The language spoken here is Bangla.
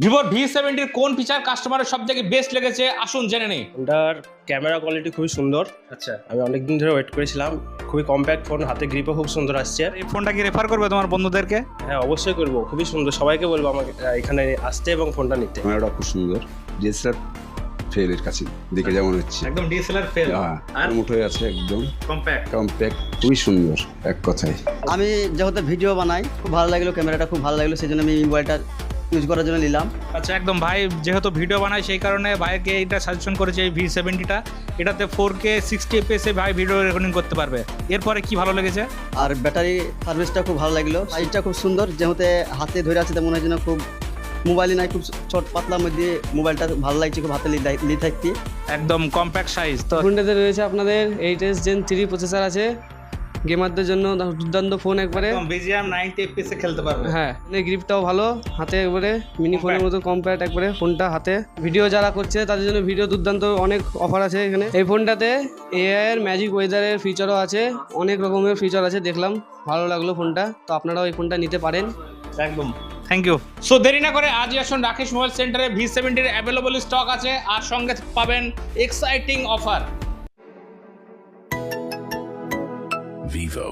ভিভোর V70 কোন ফিচার কাস্টমারের সবথেকে বেস্ট লেগেছে আসুন জেনে নেই। ফোনটার ক্যামেরা কোয়ালিটি খুবই সুন্দর। আচ্ছা, আমি অনেকদিন ধরে ওয়েট করেছিলাম। খুবই কম্প্যাক্ট ফোন, হাতে গ্রিপও খুব সুন্দর আসছে। এই ফোনটা কি রেফার করবে তোমার বন্ধুদেরকে? হ্যাঁ, অবশ্যই করবো, খুবই সুন্দর। সবাইকে বলবো আমাকে এখানে আসতে এবং ফোনটা নিতে। ক্যামেরাটা খুব সুন্দর, ডিএসএলআর ফেলের কাছে দেখে যেমন হচ্ছে। একদম ডিএসএলআর ফেল হ্যাঁ, আর মুঠো আছে একদম কম্প্যাক্ট। কম্প্যাক্ট, খুবই সুন্দর এক কথায়। আমি যেহেতু ভিডিও বানাই, খুব ভালো লাগলো, ক্যামেরাটা খুব ভালো লাগলো, সেই জন্য আমি মোবাইলটা ইউজ করার জন্য নিলাম। আচ্ছা, একদম ভাই যেহেতু ভিডিও বানায় সেই কারণে ভাইকে এইটা সাজেশন করেছে এই V70টা। এটাতে 4K 60 fps এ ভাই ভিডিও রেকর্ডিং করতে পারবে। এরপরে কি ভালো লেগেছে? আর ব্যাটারি সার্ভিসটা খুব ভালো লাগলো, সাইজটা খুব সুন্দর, যেহেতু হাতে ধরে আছে তেমন হয় যেন খুব মোবাইলে নাই, খুব ছোট পাতলার মধ্যে মোবাইলটা ভালো লাগছে, খুব হাতে লি থাকতে। একদম কম্প্যাক্ট সাইজ। তো ফোনটাতে রয়েছে আপনাদের 8S Gen 3 প্রসেসর আছে, গেমারদের জন্য দুর্দান্ত ফোন একবারে। একদম BGM 90 fps এ খেলতে পারবে। হ্যাঁ, গ্রিপটাও ভালো, হাতে একবারে মিনি ফোনের মতো কম্প্যাক্ট একবারে ফোনটা হাতে। ভিডিও যারা করছে তাদের জন্য ভিডিও দুর্দান্ত অনেক অফার আছে এখানে। এই ফোনটাতে AI এর ম্যাজিক ওয়েদারের ফিচারও আছে, অনেক রকমের ফিচার আছে, দেখলাম ভালো লাগলো ফোনটা। তো আপনারাও এই ফোনটা নিতে পারেন। একদম থ্যাংক ইউ। সো দেরি না করে আজই আসুন রাকেশ মোবাইল সেন্টারে। V70 অ্যাভেলেবল স্টক আছে আর সঙ্গে পাবেন এক্সাইটিং অফার। Vivo.